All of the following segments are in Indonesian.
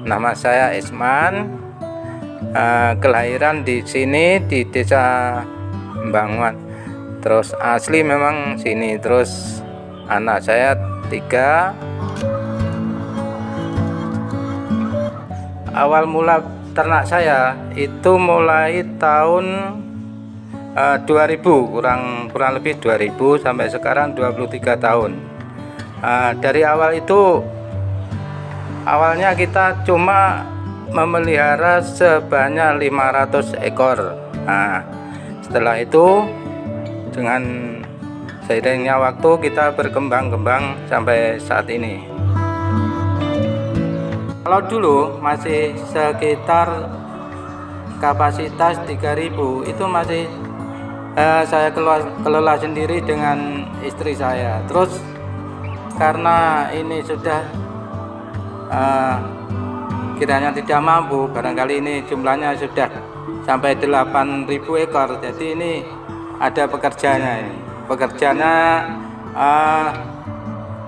Nama saya Isman, kelahiran di sini di Desa Banguan. Terus asli memang sini. Terus anak saya 3. Awal mula ternak saya itu mulai tahun 2000, kurang lebih 2000 sampai sekarang 23 tahun. Dari awal itu, awalnya kita cuma memelihara sebanyak 500 ekor. Setelah itu dengan seiringnya waktu kita berkembang sampai saat ini. Kalau dulu masih sekitar kapasitas 3000, itu masih saya kelola sendiri dengan istri saya. Terus karena ini sudah kiranya tidak mampu, barangkali ini jumlahnya sudah sampai 8000 ekor. Jadi ini ada pekerjanya. Pekerjanya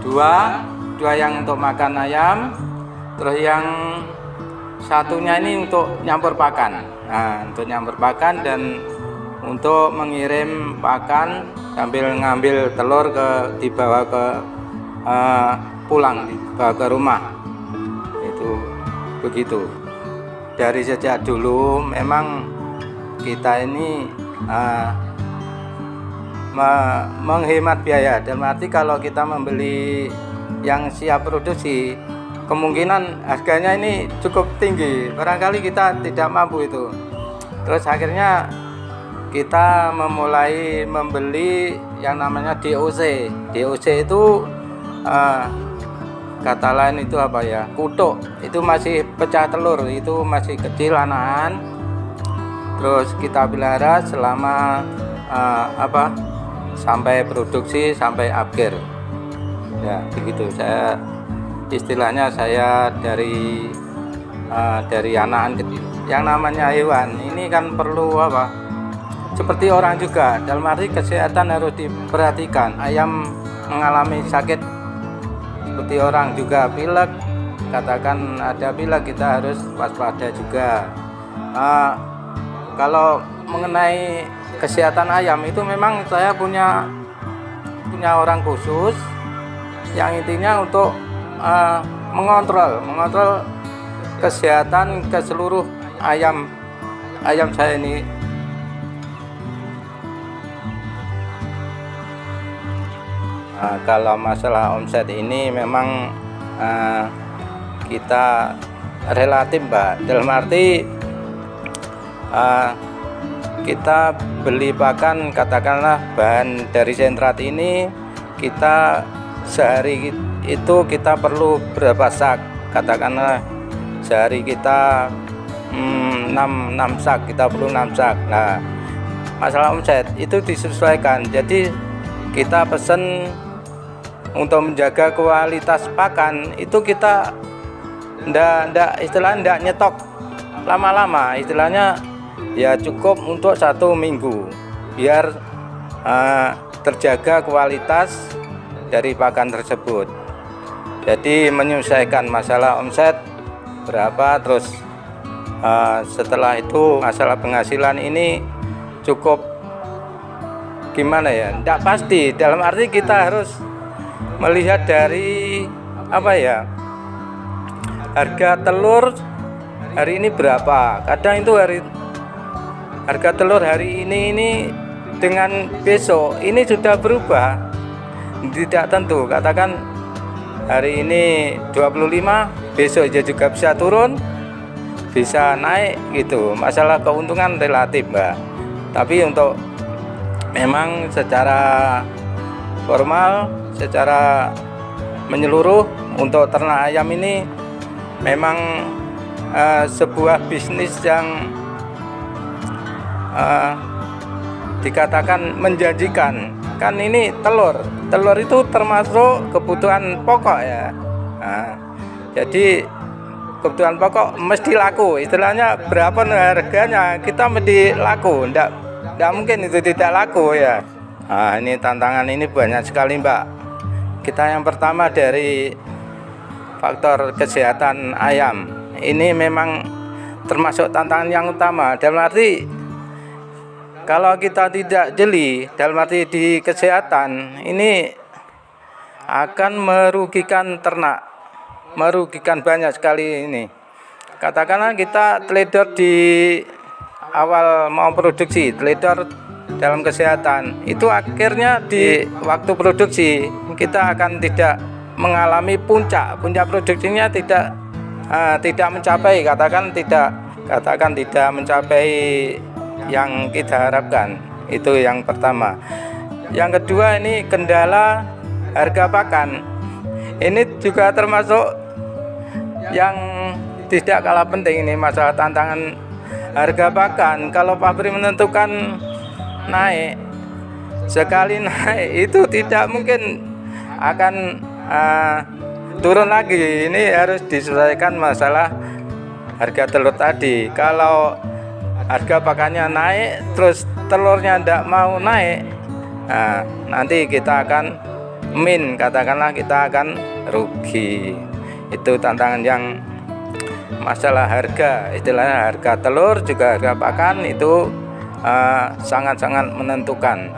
dua yang untuk makan ayam, terus yang satunya ini untuk nyampur pakan. Untuk nyampur pakan dan untuk mengirim pakan sambil ngambil telur dibawa ke pulang, dibawa ke rumah. Itu begitu. Dari sejak dulu memang kita ini menghemat biaya. Dalam arti kalau kita membeli yang siap produksi, kemungkinan harganya ini cukup tinggi. Barangkali kita tidak mampu itu. Terus akhirnya kita memulai membeli yang namanya DOC. DOC itu kata lain itu apa ya? Kutuk. Itu masih pecah telur, itu masih kecil anakan. Terus kita pelihara selama sampai produksi, sampai akhir. Ya, begitu. Istilahnya saya dari anakan kecil. Yang namanya hewan ini kan perlu seperti orang juga, dalam arti kesehatan harus diperhatikan. Ayam mengalami sakit seperti orang juga, pilek, katakan ada pilek, kita harus waspada juga. Kalau mengenai kesehatan ayam itu memang saya punya orang khusus yang intinya untuk mengontrol kesehatan ke seluruh ayam saya ini. Kalau masalah omset ini memang kita relatif, Mbak. Dalam arti kita beli pakan, katakanlah bahan dari sentrat ini, kita sehari itu kita perlu berapa sak, katakanlah sehari kita 6 sak, kita perlu 6 sak. Nah, masalah omset itu disesuaikan. Jadi kita pesen untuk menjaga kualitas pakan itu kita istilahnya nyetok lama-lama, istilahnya ya cukup untuk 1 minggu biar terjaga kualitas dari pakan tersebut. Jadi menyesuaikan masalah omset berapa, terus setelah itu masalah penghasilan ini cukup gimana ya, tidak pasti. Dalam arti kita harus melihat dari harga telur hari ini berapa. Kadang itu harga telur hari ini dengan besok ini sudah berubah, tidak tentu. Katakan hari ini 25, besok juga bisa turun, bisa naik gitu. Masalah keuntungan relatif, Mbak. Tapi untuk memang secara formal, secara menyeluruh untuk ternak ayam ini memang sebuah bisnis yang dikatakan menjanjikan. Kan ini telur itu termasuk kebutuhan pokok ya. Jadi kebutuhan pokok mesti laku, istilahnya berapa harganya kita mesti laku, tidak mungkin itu tidak laku ya. Ini tantangan ini banyak sekali, Mbak. Kita yang pertama dari faktor kesehatan ayam. Ini memang termasuk tantangan yang utama, dalam arti kalau kita tidak jeli dalam arti di kesehatan ini akan merugikan ternak, merugikan banyak sekali ini. Katakanlah kita teledor di awal mau produksi, teledor dalam kesehatan, itu akhirnya di waktu produksi kita akan tidak mengalami puncak produksinya tidak mencapai, katakan tidak mencapai yang kita harapkan. Itu yang pertama. Yang kedua, ini kendala harga pakan. Ini juga termasuk yang tidak kalah penting, ini masalah tantangan harga pakan. Kalau pabrik menentukan naik, sekali naik itu tidak mungkin akan turun lagi. Ini harus disesuaikan masalah harga telur tadi. Kalau harga pakannya naik terus telurnya tidak mau naik, nanti kita akan katakanlah kita akan rugi. Itu tantangan yang masalah harga, istilahnya harga telur juga harga pakan itu sangat-sangat menentukan.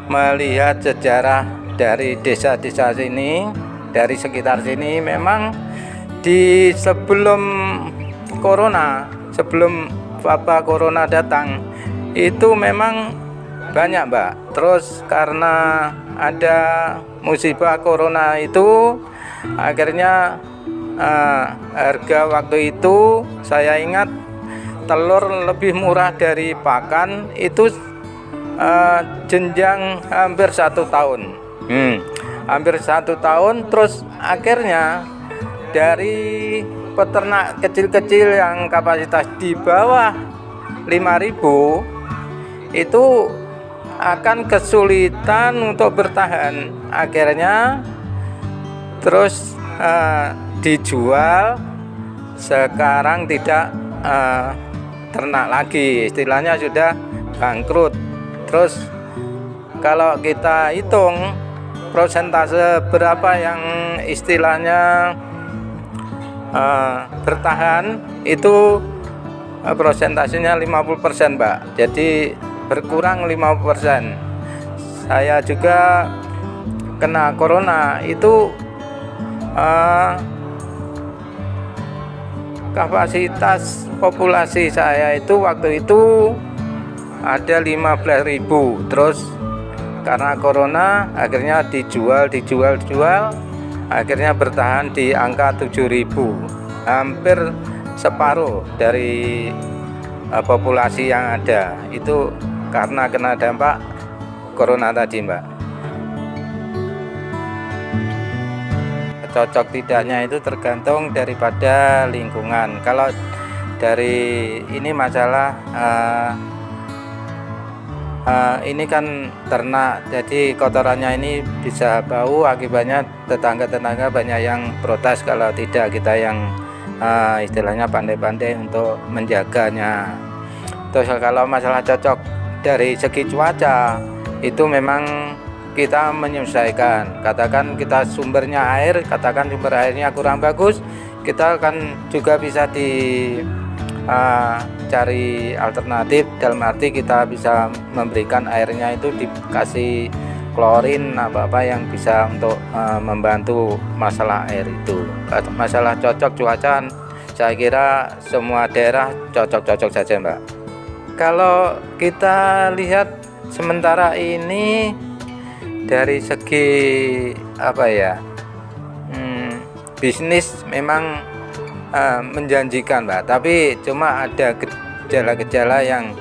Melihat sejarah dari desa-desa sini, dari sekitar sini, memang di sebelum wabah corona datang itu memang banyak, Mbak. Terus karena ada musibah corona itu akhirnya harga waktu itu saya ingat telur lebih murah dari pakan itu jenjang hampir 1 tahun. Hampir 1 tahun. Terus akhirnya dari peternak kecil-kecil yang kapasitas di bawah 5.000 itu akan kesulitan untuk bertahan. Akhirnya terus dijual, sekarang tidak ternak lagi, istilahnya sudah bangkrut. Terus kalau kita hitung persentase berapa yang istilahnya bertahan, itu persentasenya 50%, Mbak. Jadi berkurang 50%. Saya juga kena corona itu kapasitas populasi saya itu waktu itu ada 15.000. Terus karena corona akhirnya dijual, akhirnya bertahan di angka 7.000, hampir separuh dari populasi yang ada. Itu karena kena dampak corona tadi, Mbak. Cocok tidaknya itu tergantung daripada lingkungan. Kalau dari ini masalah ini kan ternak, jadi kotorannya ini bisa bau, akibatnya tetangga-tetangga banyak yang protes kalau tidak kita yang istilahnya pandai-pandai untuk menjaganya. Terus kalau masalah cocok dari segi cuaca itu memang kita menyesuaikan. Katakan kita sumbernya air, katakan sumber airnya kurang bagus, kita akan juga bisa cari alternatif, dalam arti kita bisa memberikan airnya itu dikasih klorin apa yang bisa untuk membantu masalah air itu. Masalah cocok cuaca, saya kira semua daerah cocok-cocok saja, Mbak. Kalau kita lihat sementara ini dari segi bisnis memang menjanjikan, Mbak, tapi cuma ada gejala-gejala yang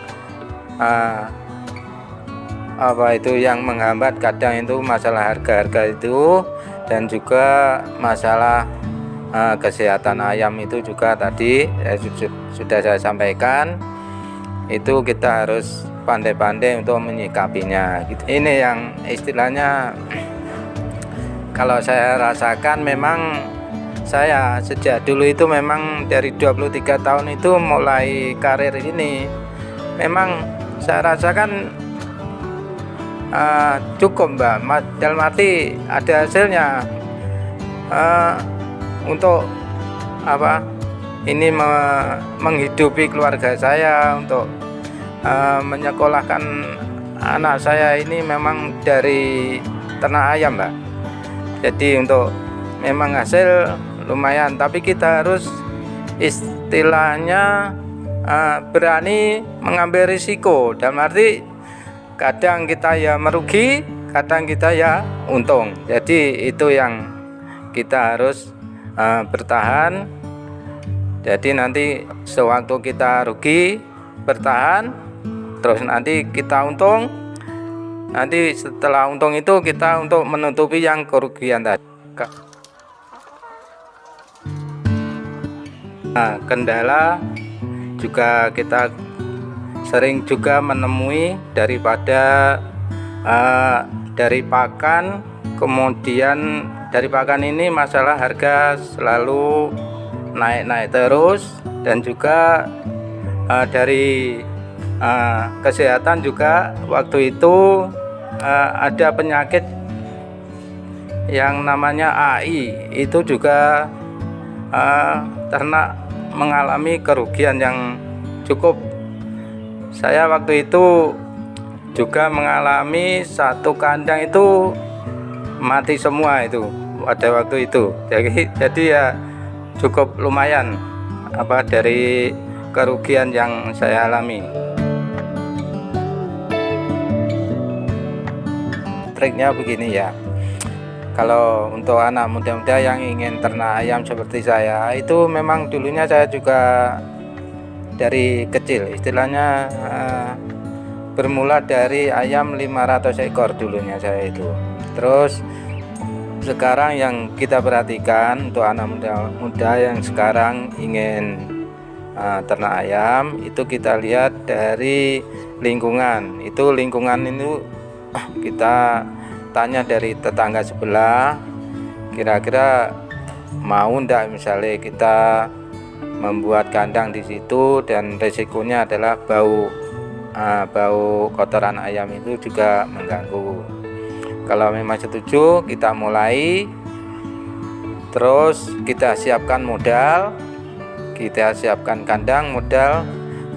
yang menghambat. Kadang itu masalah harga-harga itu, dan juga masalah kesehatan ayam itu juga tadi sudah saya sampaikan. Itu kita harus pandai-pandai untuk menyikapinya gitu. Ini yang istilahnya kalau saya rasakan, memang saya sejak dulu itu memang dari 23 tahun itu mulai karir ini, memang saya rasakan cukup, Mbak, dalam arti ada hasilnya. untuk apa ini menghidupi keluarga saya, untuk menyekolahkan anak saya ini memang dari ternak ayam, Mbak. Jadi untuk memang hasil lumayan, tapi kita harus istilahnya berani mengambil risiko, dalam arti kadang kita ya merugi, kadang kita ya untung. Jadi itu yang kita harus bertahan. Jadi nanti sewaktu kita rugi bertahan, terus nanti kita untung, nanti setelah untung itu kita untuk menutupi yang kerugian tadi. Nah, kendala juga kita sering juga menemui daripada dari pakan, kemudian dari pakan ini masalah harga selalu naik terus, dan juga dari kesehatan juga waktu itu ada penyakit yang namanya AI, itu juga ternak mengalami kerugian yang cukup. Saya waktu itu juga mengalami satu kandang itu mati semua itu pada waktu itu. Jadi ya cukup lumayan apa dari kerugian yang saya alami. Triknya begini ya, kalau untuk anak muda-muda yang ingin ternak ayam seperti saya, itu memang dulunya saya juga dari kecil, istilahnya bermula dari ayam 500 ekor dulunya saya itu. Terus sekarang yang kita perhatikan untuk anak muda yang sekarang ingin ternak ayam, itu kita lihat dari lingkungan. Itu lingkungan itu kita tanya dari tetangga sebelah, kira-kira mau ndak misalnya kita membuat kandang di situ, dan resikonya adalah bau kotoran ayam itu juga mengganggu. Kalau memang setuju, kita mulai, terus kita siapkan modal, kita siapkan kandang, modal,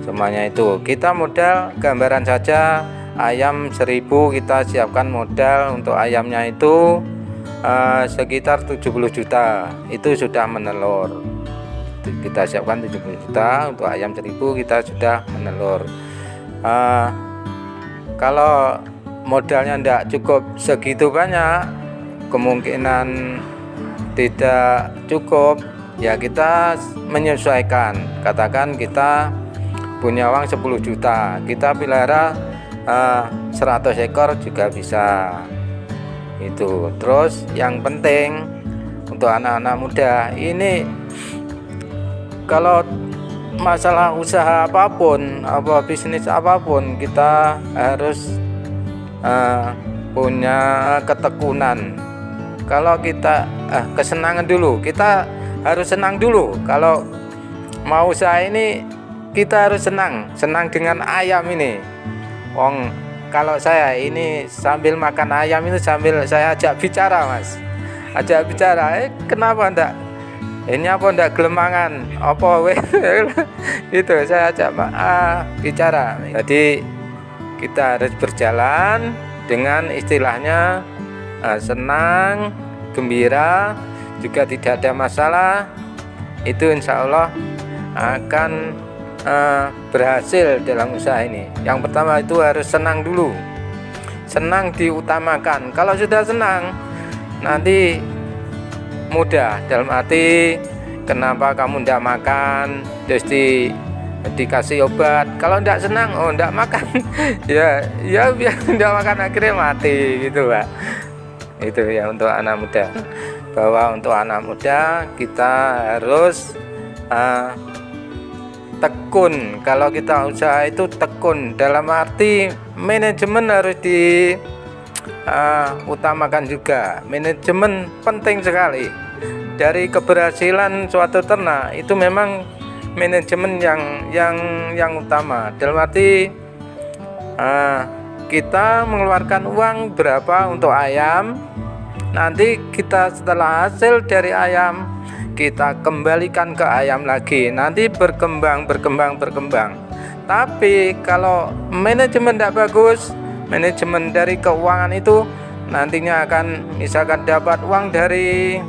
semuanya itu kita modal gambaran saja. Ayam 1000 kita siapkan modal untuk ayamnya itu sekitar 70 juta, itu sudah menelur. Kita siapkan 70 juta untuk ayam 1000, kita sudah menelur. Kalau modalnya tidak cukup segitu banyak, kemungkinan tidak cukup, ya kita menyesuaikan. Katakan kita punya uang 10 juta, kita pelihara 100 ekor juga bisa itu. Terus yang penting untuk anak-anak muda ini, kalau masalah usaha apapun, bisnis apapun, kita harus punya ketekunan. Kalau kita kesenangan dulu, kita harus senang dulu. Kalau mau usaha ini kita harus senang dengan ayam ini. Kalau saya ini sambil makan ayam itu sambil saya ajak bicara, Mas, ajak bicara, kenapa ndak ini, apa ndak gelemangan apa itu saya ajak bicara. Jadi kita harus berjalan dengan istilahnya senang, gembira, juga tidak ada masalah. Itu insya Allah akan berhasil dalam usaha ini. Yang pertama itu harus senang dulu, senang diutamakan. Kalau sudah senang, nanti mudah, dalam arti kenapa kamu tidak makan, terus dikasih obat. Kalau tidak senang, tidak makan ya biar tidak makan, akhirnya mati gitu, Pak. Itu ya untuk anak muda, bahwa untuk anak muda kita harus tekun. Kalau kita usaha itu tekun, dalam arti manajemen harus diutamakan juga. Manajemen penting sekali. Dari keberhasilan suatu ternak itu memang manajemen yang utama. Dalam arti kita mengeluarkan uang berapa untuk ayam, nanti kita setelah hasil dari ayam kita kembalikan ke ayam lagi, nanti berkembang. Tapi kalau manajemen tidak bagus, manajemen dari keuangan itu nantinya akan misalkan dapat uang dari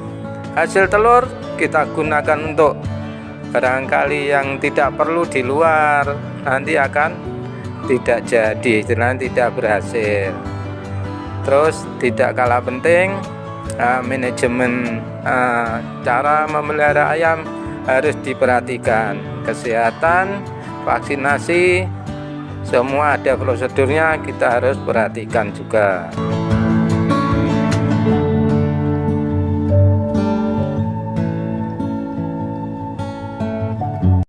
hasil telur, kita gunakan untuk barangkali yang tidak perlu di luar, nanti akan tidak jadi, nanti tidak berhasil. Terus tidak kalah penting, manajemen cara memelihara ayam harus diperhatikan. Kesehatan, vaksinasi, semua ada prosedurnya, kita harus perhatikan juga.